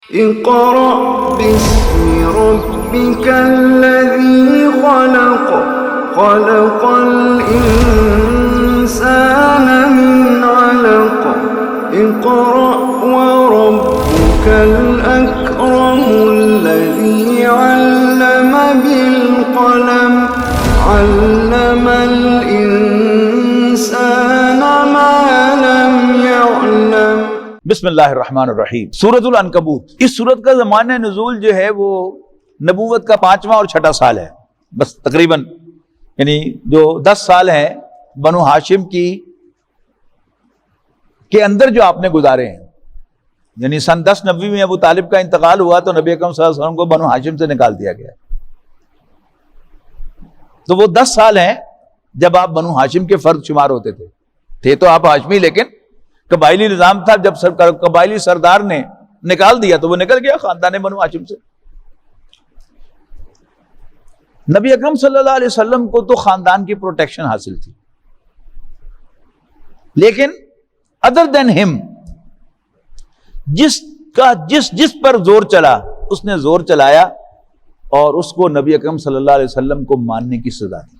اقرأ باسم ربك الذي خلق خلق الإنسان من علق اقرأ وربك الأكرم الذي علم بالقلم علم الإنسان ما لم يعلم۔ بسم اللہ الرحمن الرحیم۔ سورۃ العنکبوت، اس سورت کا زمانہ نزول جو ہے وہ نبوت کا 5واں اور 6واں سال ہے، بس تقریباً یعنی جو 10 سال ہیں بنو ہاشم کے اندر جو آپ نے گزارے ہیں، یعنی سن 1090 میں ابو طالب کا انتقال ہوا تو نبی اکرم صلی اللہ علیہ وسلم کو بنو ہاشم سے نکال دیا گیا، تو وہ 10 سال ہیں جب آپ بنو ہاشم کے فرد شمار ہوتے تھے تو آپ ہاشمی، لیکن قبائلی نظام تھا، جب قبائلی سردار نے نکال دیا تو وہ نکل گیا خاندان بنو ہاشم سے۔ نبی اکرم صلی اللہ علیہ وسلم کو تو خاندان کی پروٹیکشن حاصل تھی، لیکن ادر دین ہم جس پر زور چلا اس نے زور چلایا اور اس کو نبی اکرم صلی اللہ علیہ وسلم کو ماننے کی سزا دی۔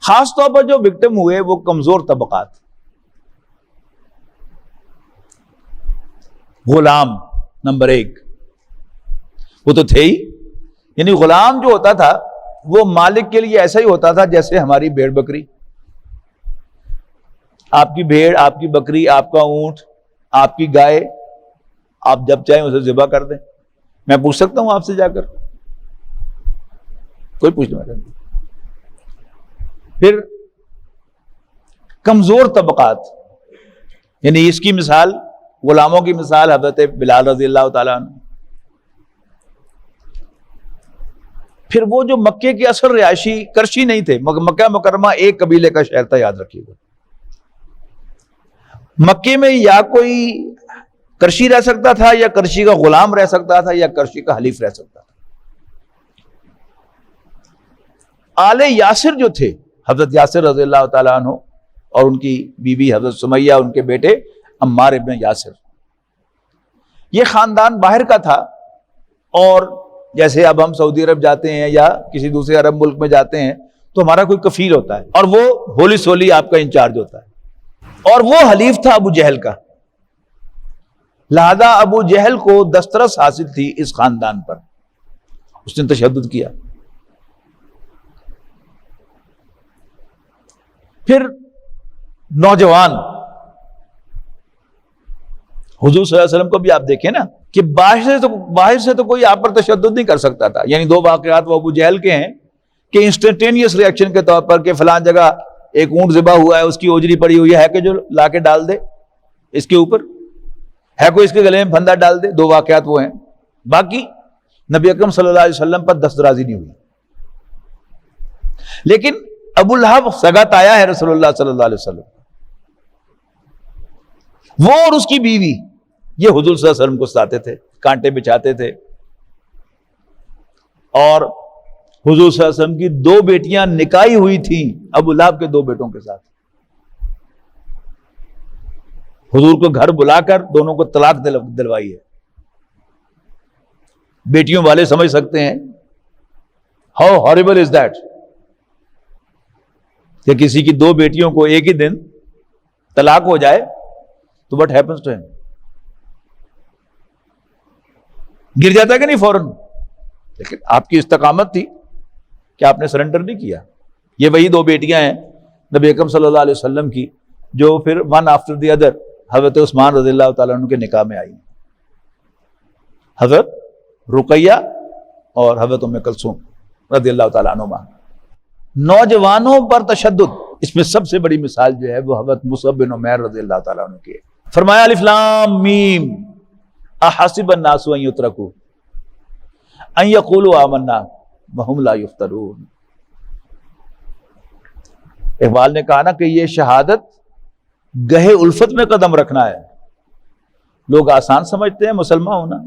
خاص طور پر جو وکٹم ہوئے وہ کمزور طبقات، غلام نمبر 1 وہ تو تھے ہی، یعنی غلام جو ہوتا تھا وہ مالک کے لیے ایسا ہی ہوتا تھا جیسے ہماری بھیڑ بکری، آپ کی بھیڑ، آپ کی بکری، آپ کا اونٹ، آپ کی گائے، آپ جب چاہیں اسے ذبح کر دیں۔ میں پوچھ سکتا ہوں آپ سے جا کر؟ کوئی پوچھنا چاہتا؟ پھر کمزور طبقات، یعنی اس کی مثال، غلاموں کی مثال حضرت بلال رضی اللہ تعالیٰ عنہ۔ پھر وہ جو مکے کے اصل رہائشی کرشی نہیں تھے، مکہ مکرمہ ایک قبیلے کا شہر تھا، یاد رکھیے گا۔ مکے میں یا کوئی کرشی رہ سکتا تھا، یا کرشی کا غلام رہ سکتا تھا، یا کرشی کا حلیف رہ سکتا تھا۔ آل یاسر جو تھے، حضرت یاسر رضی اللہ تعالیٰ عنہ اور ان کی بیوی حضرت سمیہ، ان کے بیٹے عمار ابن یاسر، یہ خاندان باہر کا تھا، اور جیسے اب ہم سعودی عرب جاتے ہیں یا کسی دوسرے عرب ملک میں جاتے ہیں تو ہمارا کوئی کفیل ہوتا ہے اور وہ ہولی سولی آپ کا انچارج ہوتا ہے، اور وہ حلیف تھا ابو جہل کا، لہذا ابو جہل کو دسترس حاصل تھی اس خاندان پر، اس نے تشدد کیا۔ پھر نوجوان، حضور صلی اللہ علیہ وسلم کو بھی آپ دیکھیں نا کہ باہر سے تو کوئی آپ پر تشدد نہیں کر سکتا تھا، یعنی 2 واقعات وہ ابو جہل کے ہیں کہ انسٹنٹینیس ریئیکشن کے طور پر کہ فلاں جگہ ایک اونٹ ذبح ہوا ہے، اس کی اوجری پڑی ہوئی ہے کہ جو لا کے ڈال دے اس کے اوپر، ہے کوئی اس کے گلے میں پھندا ڈال دے، 2 واقعات وہ ہیں۔ باقی نبی اکرم صلی اللہ علیہ وسلم پر دست درازی نہیں ہوئی۔ لیکن ابو لہب سگا تایا ہے رسول اللہ صلی اللہ علیہ وسلم، وہ اور اس کی بیوی یہ حضور صلی اللہ علیہ وسلم کو ستاتے تھے، کانٹے بچھاتے تھے، اور حضور صلی اللہ علیہ وسلم کی 2 بیٹیاں نکاحی ہوئی تھیں ابو لہب کے 2 بیٹوں کے ساتھ، حضور کو گھر بلا کر دونوں کو طلاق دلوائی ہے۔ بیٹیوں والے سمجھ سکتے ہیں ہاؤ ہاریبل از دیٹ کہ کسی کی 2 بیٹیوں کو ایک ہی دن طلاق ہو جائے تو what happens to him؟ گر جاتا ہے کہ نہیں فوراً؟ لیکن آپ کی استقامت تھی کہ آپ نے سرنڈر نہیں کیا۔ یہ وہی 2 بیٹیاں ہیں نبی اکرم صلی اللہ علیہ وسلم کی جو پھر ون آفٹر دی ادر حضرت عثمان رضی اللہ تعالیٰ عنہ کے نکاح میں آئی، حضرت رقیہ اور حضرت ام کلثوم رضی اللہ تعالیٰ عنہما۔ نوجوانوں پر تشدد، اس میں سب سے بڑی مثال جو ہے وہ حضرت مصعب بن عمیر رضی اللہ تعالیٰ عنہ کی ہے۔ فرمایا الف لام میم احسب الناس ان یترکوا ان یقولوا آمنا وهم لا یفتنون۔ اقبال نے کہا نا کہ یہ شہادت گہے الفت میں قدم رکھنا ہے، لوگ آسان سمجھتے ہیں مسلمان ہونا۔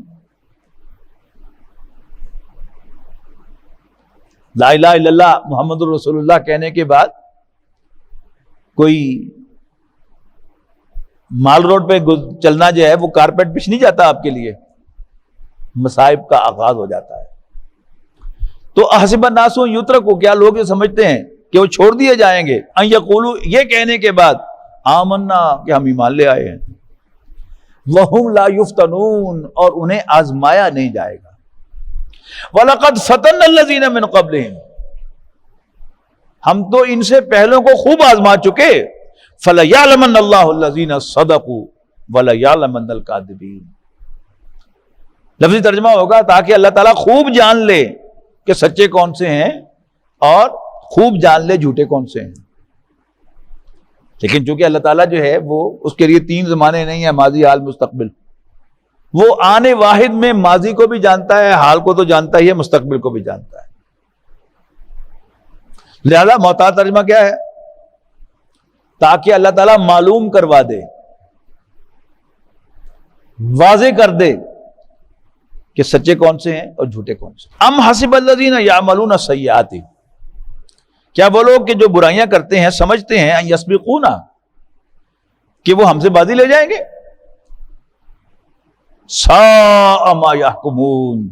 لا الہ الا اللہ محمد رسول اللہ کہنے کے بعد کوئی مال روڈ پہ چلنا جو ہے وہ کارپیٹ بچھ نہیں جاتا آپ کے لیے، مصائب کا آغاز ہو جاتا ہے۔ تو احسب الناس ان یترکوا، کیا لوگ یہ سمجھتے ہیں کہ وہ چھوڑ دیے جائیں گے، ان یقولوا، یہ کہنے کے بعد، آمنا، کہ ہم ایمان لے آئے ہیں، وہم لا یفتنون، اور انہیں آزمایا نہیں جائے گا۔ وَلَقَدْ فَتَنَّا الَّذِينَ مِنْ قَبْلِهِمْ، ہم تو ان سے پہلوں کو خوب آزما چکے، فَلَيَعْلَمَنَّ اللَّهُ الَّذِينَ صَدَقُوا وَلَيَعْلَمَنَّ الْكَاذِبِينَ۔ لفظی ترجمہ ہوگا تاکہ اللہ تعالیٰ خوب جان لے کہ سچے کون سے ہیں اور خوب جان لے جھوٹے کون سے ہیں۔ لیکن چونکہ اللہ تعالیٰ جو ہے وہ اس کے لیے تین زمانے نہیں ہیں، ماضی، حال، مستقبل، وہ آنے واحد میں ماضی کو بھی جانتا ہے، حال کو تو جانتا ہی ہے، مستقبل کو بھی جانتا ہے۔ لہذا محتاط ترجمہ کیا ہے؟ تاکہ اللہ تعالیٰ معلوم کروا دے، واضح کر دے کہ سچے کون سے ہیں اور جھوٹے کون سے۔ ام حسب الذین یعملون السیئات، کیا وہ لوگ کہ جو برائیاں کرتے ہیں سمجھتے ہیں ان یسبقونا، کہ وہ ہم سے بازی لے جائیں گے؟ ساء ما یحکمون،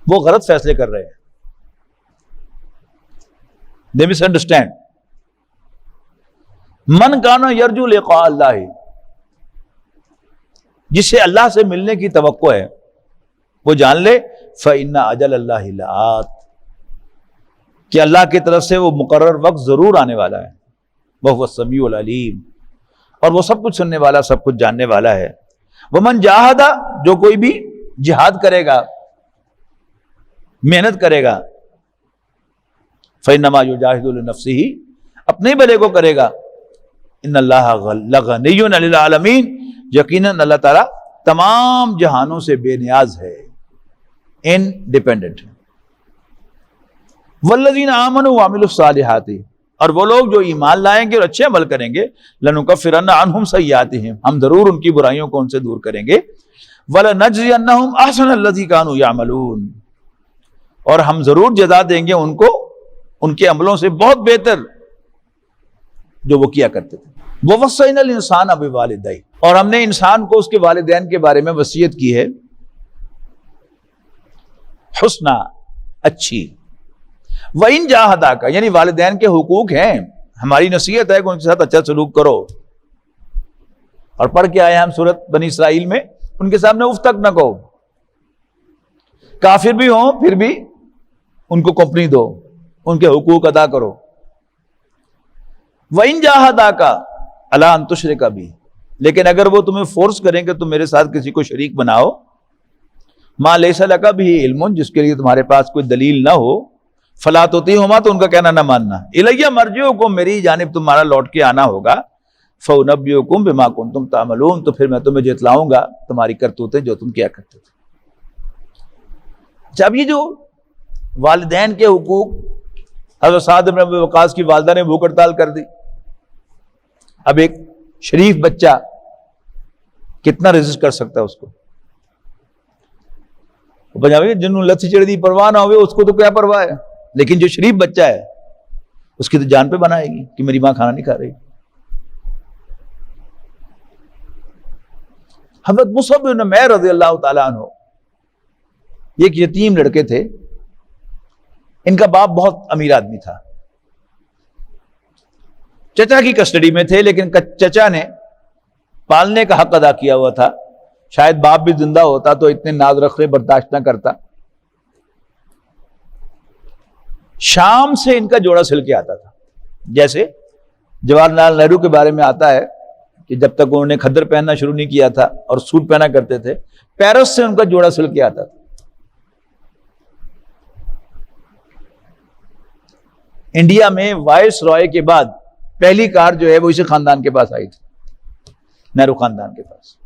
وہ غلط فیصلے کر رہے ہیں۔ they misunderstand۔ من کان یرجو لقاء اللہ، جسے اللہ سے ملنے کی توقع ہے وہ جان لے فإن اجل اللہ لآت، کہ اللہ کی طرف سے وہ مقرر وقت ضرور آنے والا ہے، وہو السمیع العلیم، اور وہ سب کچھ سننے والا، سب کچھ جاننے والا ہے۔ ومن جاہد، جو کوئی بھی جہاد کرے گا، محنت کرے گا، فإنما یجاہد لنفسہ، اپنے بھلے کو کرے گا، ان اللہ لغنی عن العالمین، یقیناً اللہ تعالیٰ تمام جہانوں سے بے نیاز ہے، انڈیپینڈنٹ ہے۔ والذین آمنوا وعملوا الصالحات، اور وہ لوگ جو ایمان لائیں گے اور اچھے عمل کریں گے، لنکفرن عنہم سیئاتہم، ہم ضرور ان کی برائیوں کو ان سے دور کریں گے، ولنجزینہم احسن الذی کانوا یعملون، اور ہم ضرور جزا دیں گے ان کو ان کے عملوں سے بہت بہتر جو وہ کیا کرتے تھے۔ وَوَصَّيْنَا الْإِنسَانَ بِوَالِدَيْهِ، اور ہم نے انسان کو اس کے والدین کے بارے میں وصیت کی ہے، حسنا، اچھی، وَإِن جَاهَدَاكَ، یعنی والدین کے حقوق ہیں، ہماری نصیحت ہے کہ ان کے ساتھ اچھا سلوک کرو۔ اور پڑھ کے آئے ہم سورۃ بنی اسرائیل میں، ان کے سامنے اف تک نہ کہو، کافر بھی ہوں پھر بھی ان کو کمپنی دو، ان کے حقوق ادا کرو۔ وَإِن جَاهَدَاكَ عَلَىٰ أَن تُشْرِكَ بِي، لیکن اگر وہ تمہیں فورس کریں کہ تم میرے ساتھ کسی کو شریک بناؤ، مَا لَيْسَ لَكَ بِهِ عِلْمٌ، جس کے لیے تمہارے پاس کوئی دلیل نہ ہو، فَلَا تُطِعْهُمَا، تو ان کا کہنا نہ ماننا، إِلَيَّ مَرْجِعُكُمْ، میری جانب تمہارا لوٹ کے آنا ہوگا، فَأُنَبِّئُكُمْ بِمَا كُنتُمْ تَعْمَلُونَ، تو پھر میں تمہیں جتلاؤں گا تمہاری کرتوتیں جو تم کیا کرتے تھے۔ جب یہ جو والدین کے حقوق، حضرت سعد بن ابی وقاص کی والدہ نے بھوک ہڑتال کر دی، اب ایک شریف بچہ کتنا ریزسٹ کر سکتا ہے اس کو؟ پنجابی جنوں لت چڑھ دی پرواہ نہ ہوئے، اس کو تو کیا پرواہ ہے، لیکن جو شریف بچہ ہے اس کی تو جان پہ بنائے گی کہ میری ماں کھانا نہیں کھا رہی۔ حضرت مصعب بن عمیر رضی اللہ تعالیٰ عنہ ایک یتیم لڑکے تھے، ان کا باپ بہت امیر آدمی تھا، چچا کی کسٹڈی میں تھے، لیکن چچا نے پالنے کا حق ادا کیا ہوا تھا، شاید باپ بھی زندہ ہوتا تو اتنے ناز رخرے برداشت نہ کرتا۔ شام سے ان کا جوڑا سل کے آتا تھا، جیسے جواہر لال نہرو کے بارے میں آتا ہے کہ جب تک انہوں نے کھدر پہننا شروع نہیں کیا تھا اور سوٹ پہنا کرتے تھے، پیرس سے ان کا جوڑا سل کے آتا تھا۔ انڈیا میں وائس رائے کے بعد پہلی کار جو ہے وہ اسی خاندان کے پاس آئی تھی، نہرو خاندان کے پاس۔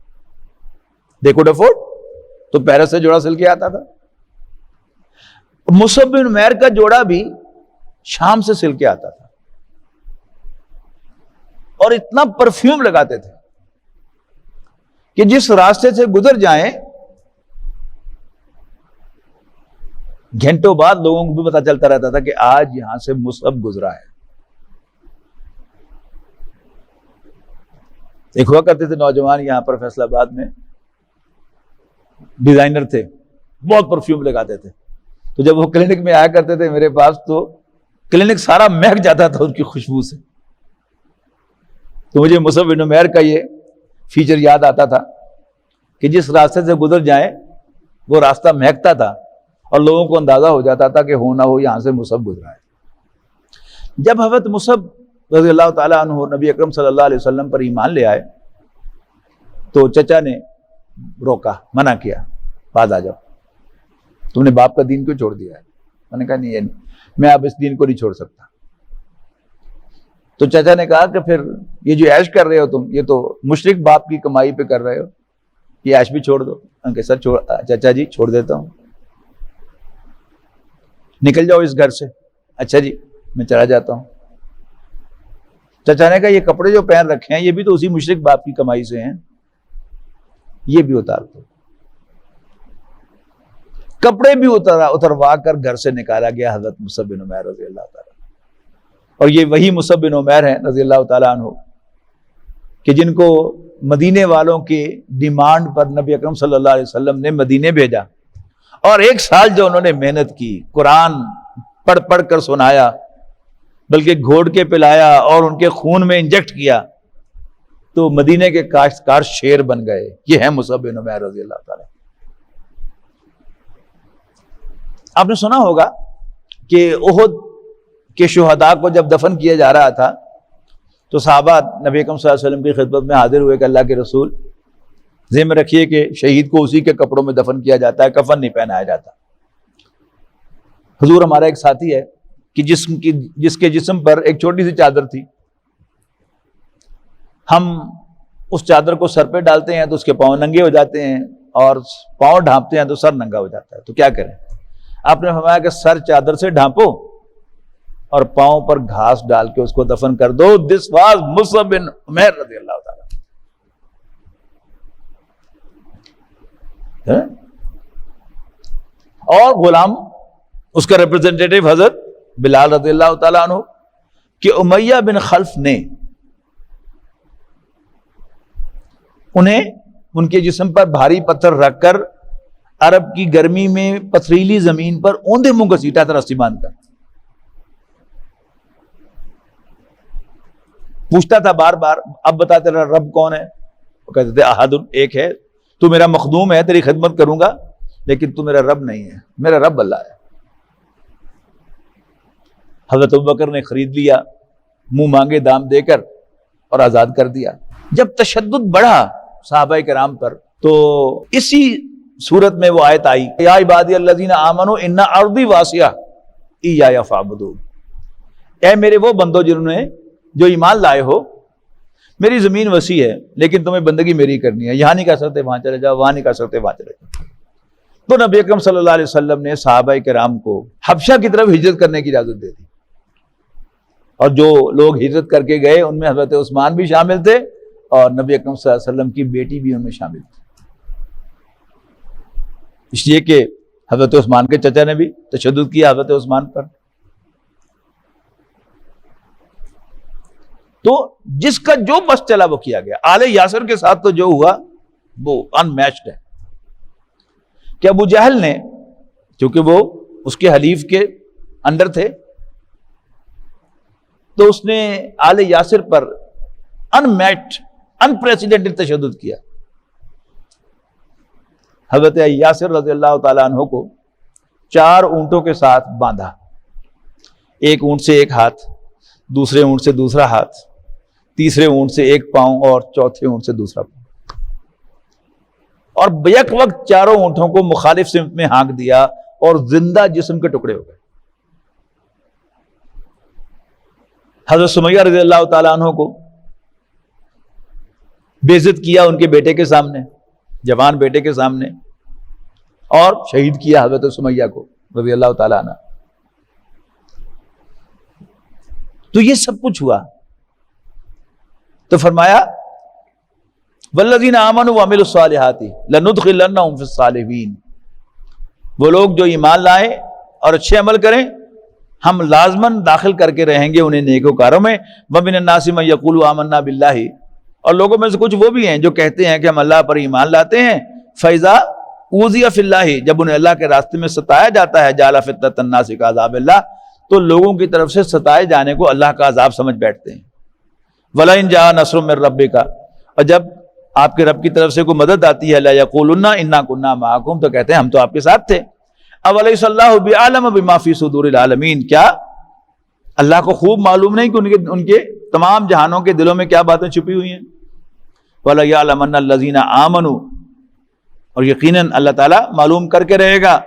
دے کوڈ افورڈ، تو پیرس سے جوڑا سل کے آتا تھا۔ مصعب بن عمیر کا جوڑا بھی شام سے سل کے آتا تھا، اور اتنا پرفیوم لگاتے تھے کہ جس راستے سے گزر جائیں گھنٹوں بعد لوگوں کو بھی پتا چلتا رہتا تھا کہ آج یہاں سے مصعب گزرا ہے۔ ایک ہوا کرتے تھے نوجوان یہاں پر فیصل آباد میں، ڈیزائنر تھے، بہت پرفیوم لگاتے تھے، تو جب وہ کلینک میں آیا کرتے تھے میرے پاس تو کلینک سارا مہک جاتا تھا ان کی خوشبو سے. تو مجھے مصعب بن عمیر کا یہ فیچر یاد آتا تھا کہ جس راستے سے گزر جائیں وہ راستہ مہکتا تھا اور لوگوں کو اندازہ ہو جاتا تھا کہ ہو نہ ہو یہاں سے مصعب گزرا ہے. جب حضرت مصعب رضی اللہ تعالیٰ عنہ نبی اکرم صلی اللہ علیہ وسلم پر ایمان لے آئے تو چچا نے روکا، منع کیا، بعد آ جاؤ، تم نے باپ کا دین کیوں چھوڑ دیا ہے؟ میں نے کہا نہیں، میں اب اس دین کو نہیں چھوڑ سکتا. تو چچا نے کہا کہ پھر یہ جو عیش کر رہے ہو تم، یہ تو مشرک باپ کی کمائی پہ کر رہے ہو، یہ عیش بھی چھوڑ دو. ان کے سر چچا جی چھوڑ دیتا ہوں، نکل جاؤ اس گھر سے. اچھا جی میں چلا جاتا ہوں. چچا نے کہا یہ کپڑے جو پہن رکھے ہیں یہ بھی تو اسی مشرک باپ کی کمائی سے ہیں، یہ بھی اتار دو. کپڑے بھی اتروا کر گھر سے نکالا گیا حضرت مصعب بن عمیر رضی اللہ تعالیٰ. اور یہ وہی مصعب بن عمیر ہیں رضی اللہ تعالیٰ عنہ کہ جن کو مدینے والوں کی ڈیمانڈ پر نبی اکرم صلی اللہ علیہ وسلم نے مدینے بھیجا، اور 1 سال جو انہوں نے محنت کی، قرآن پڑھ پڑھ کر سنایا، بلکہ گھوڑ کے پلایا اور ان کے خون میں انجیکٹ کیا، تو مدینے کے کاشتکار شیر بن گئے. یہ ہے مصعب بن عمیر رضی اللہ تعالیٰ. آپ نے سنا ہوگا کہ احد کے شہداء کو جب دفن کیا جا رہا تھا تو صحابہ نبی اکرم صلی اللہ علیہ وسلم کی خدمت میں حاضر ہوئے کہ اللہ کے رسول ذہن میں رکھیے کہ شہید کو اسی کے کپڑوں میں دفن کیا جاتا ہے، کفن نہیں پہنایا جاتا. حضور ہمارا ایک ساتھی ہے کہ جس کے جسم پر ایک چھوٹی سی چادر تھی، ہم اس چادر کو سر پہ ڈالتے ہیں تو اس کے پاؤں ننگے ہو جاتے ہیں، اور پاؤں ڈھانپتے ہیں تو سر ننگا ہو جاتا ہے. تو کیا کریں؟ آپ نے فرمایا کہ سر چادر سے ڈھانپو اور پاؤں پر گھاس ڈال کے اس کو دفن کر دو. دس واز مصعب بن عمیر رضی اللہ تعالیٰ. اور غلام اس کا ریپرزینٹیٹو حضرت بلال رضی اللہ تعالیٰ عنہ کہ امیہ بن خلف نے انہیں ان کے جسم پر بھاری پتھر رکھ کر عرب کی گرمی میں پتھریلی زمین پر اوندے منہ گھسیٹا تھا رسی باندھ کر. پوچھتا تھا بار بار اب بتا تیرا رب کون ہے؟ وہ کہتے تھے احد، ایک ہے، تو میرا مخدوم ہے، تیری خدمت کروں گا، لیکن تو میرا رب نہیں ہے، میرا رب اللہ ہے. حضرت ابوبکر نے خرید لیا منہ مانگے دام دے کر اور آزاد کر دیا. جب تشدد بڑھا صحابہ کرام پر تو اسی صورت میں وہ آیت آئی یا عبادی الذین آمنوا ان ارضی واسعہ ایایا فاعبدون. اے میرے وہ بندو جنہوں نے جو ایمان لائے ہو، میری زمین وسیع ہے لیکن تمہیں بندگی میری کرنی ہے، یہاں نہیں کر سکتے وہاں چلے جاؤ، وہاں نہیں کر سکتے وہاں چلے جاؤ. تو نبی اکرم صلی اللہ علیہ وسلم نے صحابہ کرام کو حبشہ کی طرف ہجرت کرنے کی اجازت دے دی، اور جو لوگ ہجرت کر کے گئے ان میں حضرت عثمان بھی شامل تھے اور نبی اکرم صلی اللہ علیہ وسلم کی بیٹی بھی ان میں شامل تھی. اس لیے کہ حضرت عثمان کے چچا نے بھی تشدد کیا حضرت عثمان پر. تو جس کا جو بس چلا وہ کیا گیا. آل یاسر کے ساتھ تو جو ہوا وہ ان میچڈ ہے کہ ابو جہل نے، چونکہ وہ اس کے حلیف کے انڈر تھے، تو اس نے آل یاسر پر ان میچڈ انپریسیڈنٹڈ تشدد کیا. حضرت یاسر رضی اللہ تعالیٰ عنہ کو 4 اونٹوں کے ساتھ باندھا، ایک اونٹ سے ایک ہاتھ، دوسرے اونٹ سے دوسرا ہاتھ، تیسرے اونٹ سے ایک پاؤں اور چوتھے اونٹ سے دوسرا پاؤں، اور بیک وقت 4 اونٹوں کو مخالف سمت میں ہانک دیا اور زندہ جسم کے ٹکڑے ہو گئے. حضرت سمیہ رضی اللہ تعالیٰ عنہ کو بے عزت کیا ان کے بیٹے کے سامنے، جوان بیٹے کے سامنے، اور شہید کیا حضرت سمیہ کو رضی اللہ تعالیٰ عنہ. تو یہ سب کچھ ہوا. تو فرمایا والذین آمنوا وعملوا الصالحات لندخلنہم فی الصالحین، وہ لوگ جو ایمان لائیں اور اچھے عمل کریں ہم لازماً داخل کر کے رہیں گے انہیں نیکوکاروں میں. ومن الناس من یقول آمنا باللہ، اور لوگوں میں سے کچھ وہ بھی ہیں جو کہتے ہیں کہ ہم اللہ پر ایمان لاتے ہیں، فَإِذَا أُوذِيَ فِي اللَّهِ، جب انہیں اللہ کے راستے میں ستایا جاتا ہے، جَعَلَ فِتْنَةَ النَّاسِ كَعَذَابِ اللَّهِ، تو لوگوں کی طرف سے ستائے جانے کو اللہ کا عذاب سمجھ بیٹھتے ہیں۔ وَلَئِن جَاءَ نَصْرٌ مِّن رَّبِّكَ، اور جب آپ کے رب کی طرف سے کوئی مدد آتی ہے، لَيَقُولُنَّ إِنَّا كُنَّا مَعَكُمْ، تو کہتے ہیں ہم تو آپ کے ساتھ تھے۔ أَوَلَيْسَ اللَّهُ بِأَعْلَمَ بِمَا فِي صُدُورِ الْعَالَمِينَ، کیا اللہ کو خوب معلوم نہیں کہ ان کے تمام جہانوں کے دلوں میں کیا باتیں چھپی ہوئی ہیں؟ وَلَيَعْلَمَنَّ الَّذِينَ آمَنُوا، اور یقیناً اللہ تعالیٰ معلوم کر کے رہے گا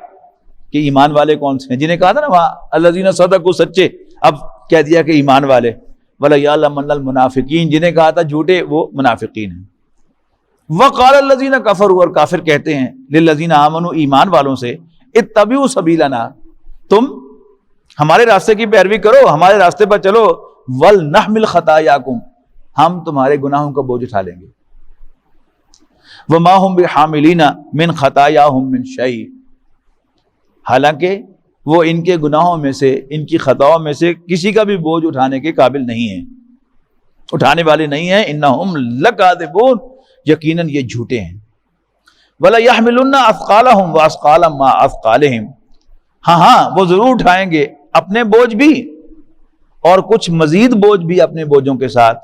کہ ایمان والے کون سے ہیں، جنہیں کہا تھا نا وہاں الَّذِينَ صَدَقُوا، سچے، اب کہہ دیا کہ ایمان والے۔ وَلَيَعْلَمَنَّ الْمُنَافِقِينَ، جنہیں کہا تھا جھوٹے، وہ منافقین ہیں۔ وَقَالَ الَّذِينَ كَفَرُوا، اور کافر کہتے ہیں لِلَّذِينَ آمَنُوا، ایمان والوں سے، اتَّبِعُوا سَبِيلَنَا، تم ہمارے راستے کی پیروی کرو، ہمارے راستے پر چلو، وَلْنَحْمِلْ خَطَايَاكُمْ، ہم تمہارے گناہوں کا بوجھ اٹھا لیں گے۔ وَمَا هُمْ بِحَامِلِينَ مِنْ خَطَايَاهُمْ مِنْ شَيْءٍ، حالانکہ وہ ان کے گناہوں میں سے، ان کی خطاؤں میں سے کسی کا بھی بوجھ اٹھانے کے قابل نہیں ہیں، اٹھانے والے نہیں ہیں۔ إِنَّهُمْ لَكَاذِبُونَ، یقیناً یہ جھوٹے ہیں۔ وَلَيَحْمِلُنَّ أَثْقَالَهُمْ وَأَثْقَالًا مَّا أَثْقَالِهِمْ، ہاں وہ ضرور اٹھائیں گے اپنے بوجھ بھی اور کچھ مزید بوجھ بھی اپنے بوجھوں کے ساتھ۔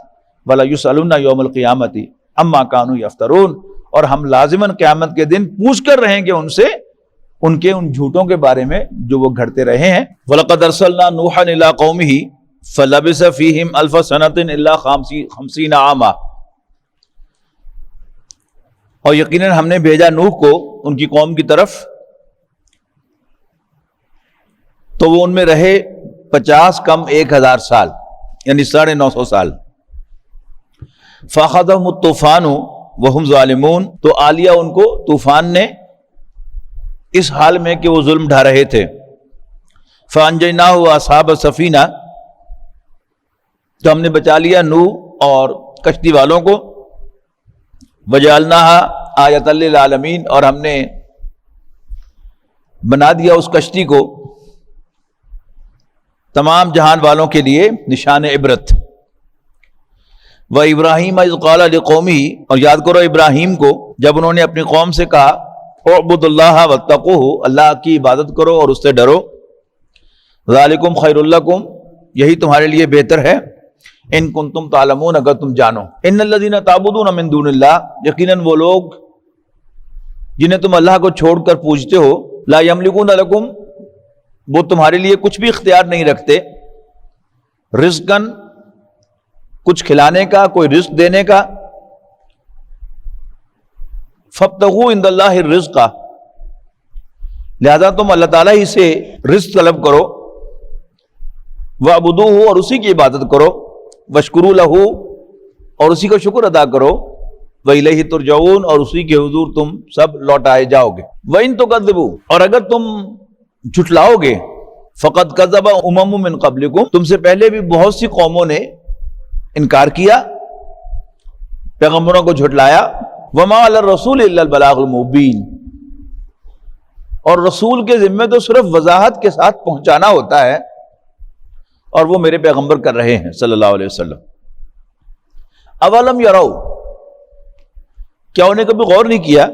وَلَيُسْأَلُنَّ يَوْمَ الْقِيَامَةِ عَمَّا كَانُوا يَفْتَرُونَ، اور ہم لازماً قیامت کے دن پوچھ کر رہیں گے ان سے ان کے ان جھوٹوں کے بارے میں جو وہ گھڑتے رہے ہیں۔ وَلَقَدْ أَرْسَلْنَا نُوحًا إِلَىٰ قَوْمِهِ فَلَبِثَ فِيهِمْ أَلْفَ سَنَةٍ إِلَّا 50 عَامًا، اور یقیناً ہم نے بھیجا نوح کو ان کی قوم کی طرف، تو وہ ان میں رہے 50 کم 1000 سال، یعنی 950 سال۔ فَأَخَذَهُمُ الطُّوفَانُ وَهُمْ ظَالِمُونَ، تو آ لیا ان کو طوفان نے اس حال میں کہ وہ ظلم ڈھا رہے تھے۔ فَأَنجَيْنَاهُ وَأَصْحَابَ السَّفِينَةِ، تو ہم نے بچا لیا نوح اور کشتی والوں کو۔ وَجَعَلْنَاهَا آیَةً لِّلْعَالَمِينَ، اور ہم نے بنا دیا اس کشتی کو تمام جہان والوں کے لیے نشان عبرت۔ وَإِبْرَاهِيمَ إِذْ قَالَ لِقَوْمِهِ، اور یاد کرو ابراہیم کو جب انہوں نے اپنی قوم سے کہا اعبدوا اللہ واتقوہ، اللہ کی عبادت کرو اور اس سے ڈرو۔ ذالکم خیر لکم، یہی تمہارے لیے بہتر ہے، ان کنتم تعلمون، اگر تم جانو۔ ان الذین تعبدون من دون اللہ، یقیناً وہ لوگ جنہیں تم اللہ کو چھوڑ کر پوجتے ہو، لا یملکون لکم، وہ تمہارے لیے کچھ بھی اختیار نہیں رکھتے، رزقاً، کچھ کھلانے کا، کوئی رزق دینے کا۔ فابتغوا عند اللہ الرزق، لہذا تم اللہ تعالیٰ ہی سے رزق طلب کرو، وَاعْبُدُوهُ، اور اسی کی عبادت کرو، وَاشْكُرُوا لَهُ، اور اسی کا شکر ادا کرو، وَإِلَيْهِ تُرْجَعُونَ، اور اسی کے حضور تم سب لوٹائے جاؤ گے۔ وَإِن تُكَذِّبُوا، اور اگر تم جھٹلاؤ گے، فَقَدْ كَذَّبَ أُمَمٌ مِّن قَبْلِكُمْ، تم سے پہلے بھی بہت سی قوموں نے انکار کیا، پیغمبروں کو جھٹلایا۔ وَمَا عَلَى الرَّسُولِ إِلَّا الْبَلَاغُ الْمُبِينُ، اور رسول کے ذمہ تو صرف وضاحت کے ساتھ پہنچانا ہوتا ہے، اور وہ میرے پیغمبر کر رہے ہیں صلی اللہ علیہ وسلم۔ اولم یرو، کیا انہیں کبھی غور نہیں کیا،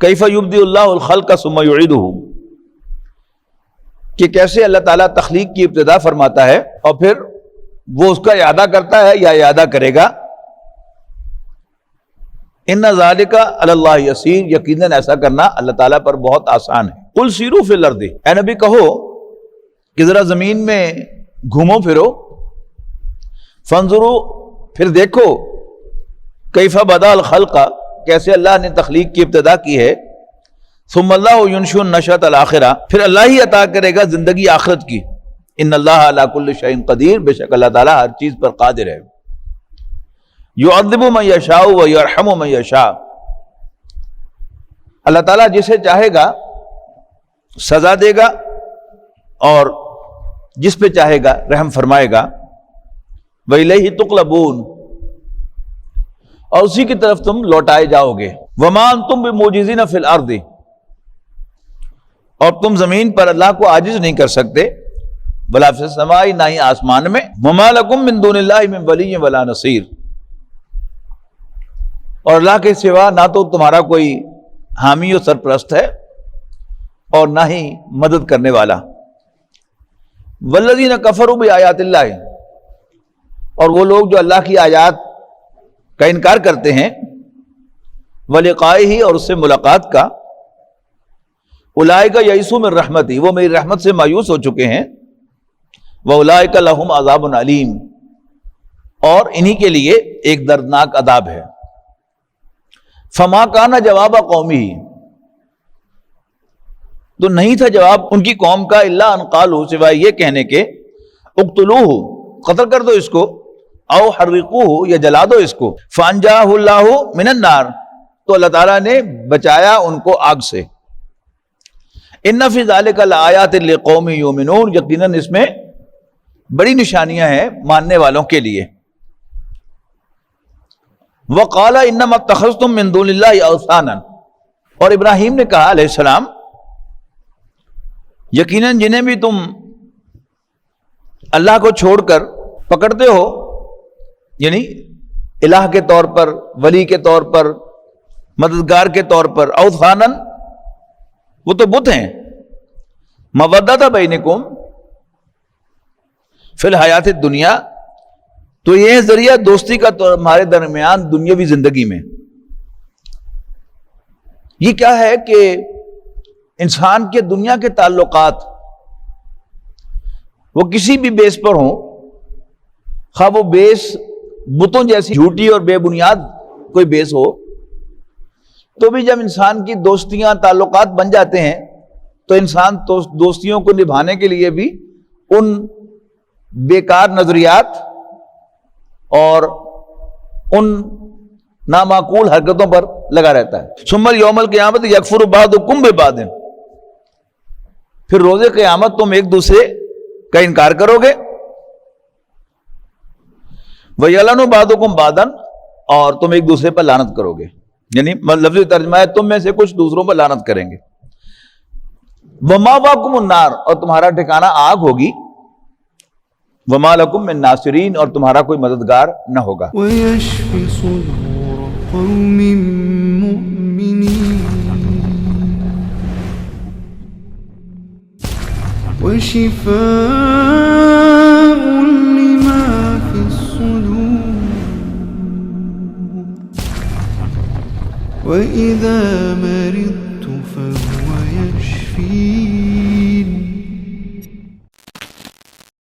کیف یبدی اللہ الخلق ثم یعیدہ، کہ کیسے اللہ تعالیٰ تخلیق کی ابتدا فرماتا ہے اور پھر وہ اس کا اعادہ کرتا ہے یا اعادہ کرے گا۔ ان ذالک علی اللہ یسیر، یقیناً ایسا کرنا اللہ تعالیٰ پر بہت آسان ہے۔ قل سیروا فی الارض، اے نبی کہو کہ ذرا زمین میں گھومو پھرو، فانظروا، پھر دیکھو، کیف بدا الخلق، کیسے اللہ نے تخلیق کی ابتدا کی ہے، ثم اللہ ینشئ النشأۃ الآخرہ، پھر اللہ ہی عطا کرے گا زندگی آخرت کی۔ ان اللہ علی کل شیء قدیر، بے شک اللہ تعالیٰ ہر چیز پر قادر ہے۔ یعذب من یشاء ویرحم من یشاء، اللہ تعالیٰ جسے چاہے گا سزا دے گا اور جس پہ چاہے گا رحم فرمائے گا۔ وإلیہ تقلبون، اور اسی کی طرف تم لوٹائے جاؤ گے۔ وما انتم بمعجزین فی الارض، اور تم زمین پر اللہ کو عاجز نہیں کر سکتے، ولا فی السماء، نہ ہی آسمان میں۔ وما لکم من دون اللہ من ولی ولا نصیر، اور اللہ کے سوا نہ تو تمہارا کوئی حامی و سرپرست ہے اور نہ ہی مدد کرنے والا. والذین کفروا بآیات اللہ، اور وہ لوگ جو اللہ کی آیات کا انکار کرتے ہیں، ولقائہ، اور اس سے ملاقات کا، اولئک یئسوا من رحمتی، وہ میری رحمت سے مایوس ہو چکے ہیں، واولئک لہم عذاب علیم، اور انہی کے لیے ایک دردناک عذاب ہے. فما کان جواب قومی، تو نہیں تھا جواب ان کی قوم کا، الا ان قالوا، سوائے یہ کہنے کے، اقتلوہ، قتل کر دو اس کو، او حرقوہ، یا جلا دو اس کو، فانجاہ اللہ من النار، تو اللہ تعالیٰ نے بچایا ان کو آگ سے. ان فی ذلک لآیات لقوم یؤمنون، یقیناً اس میں بڑی نشانیاں ہیں ماننے والوں کے لیے. وقال انما اتخذتم من دون اللہ اوثانا، اور ابراہیم نے کہا علیہ السلام، یقیناً جنہیں بھی تم اللہ کو چھوڑ کر پکڑتے ہو، یعنی الہ کے طور پر، ولی کے طور پر، مددگار کے طور پر، اوثانن، وہ تو بت ہیں، مودۃ بینکم فی الحیات الدنیا، تو یہ ذریعہ دوستی کا تمہارے درمیان دنیاوی زندگی میں. یہ کیا ہے کہ انسان کے دنیا کے تعلقات وہ کسی بھی بیس پر ہوں، خواہ وہ بیس بتوں جیسی جھوٹی اور بے بنیاد کوئی بیس ہو، تو بھی جب انسان کی دوستیاں تعلقات بن جاتے ہیں تو انسان دوستیوں کو نبھانے کے لیے بھی ان بیکار نظریات اور ان نامعقول حرکتوں پر لگا رہتا ہے. ثم یوم القیامت یکفر بعضکم ببعض، پھر روز قیامت تم ایک دوسرے کا انکار کرو گے. وَيَلَنُ بَعْضُكُمْ بَعْضًا، اور تم ایک دوسرے پر لعنت کرو گے، یعنی لفظی ترجمہ ہے تم میں سے کچھ دوسروں پر لعنت کریں گے. وَمَأْوَاكُمُ النَّارُ، اور تمہارا ٹھکانہ آگ ہوگی. وَمَا لَكُم مِّن نَاصِرِينَ، اور تمہارا کوئی مددگار نہ ہوگا. ويشفي صدور قوم مؤمنين وشفاء لما في الصدور وإذا مرضت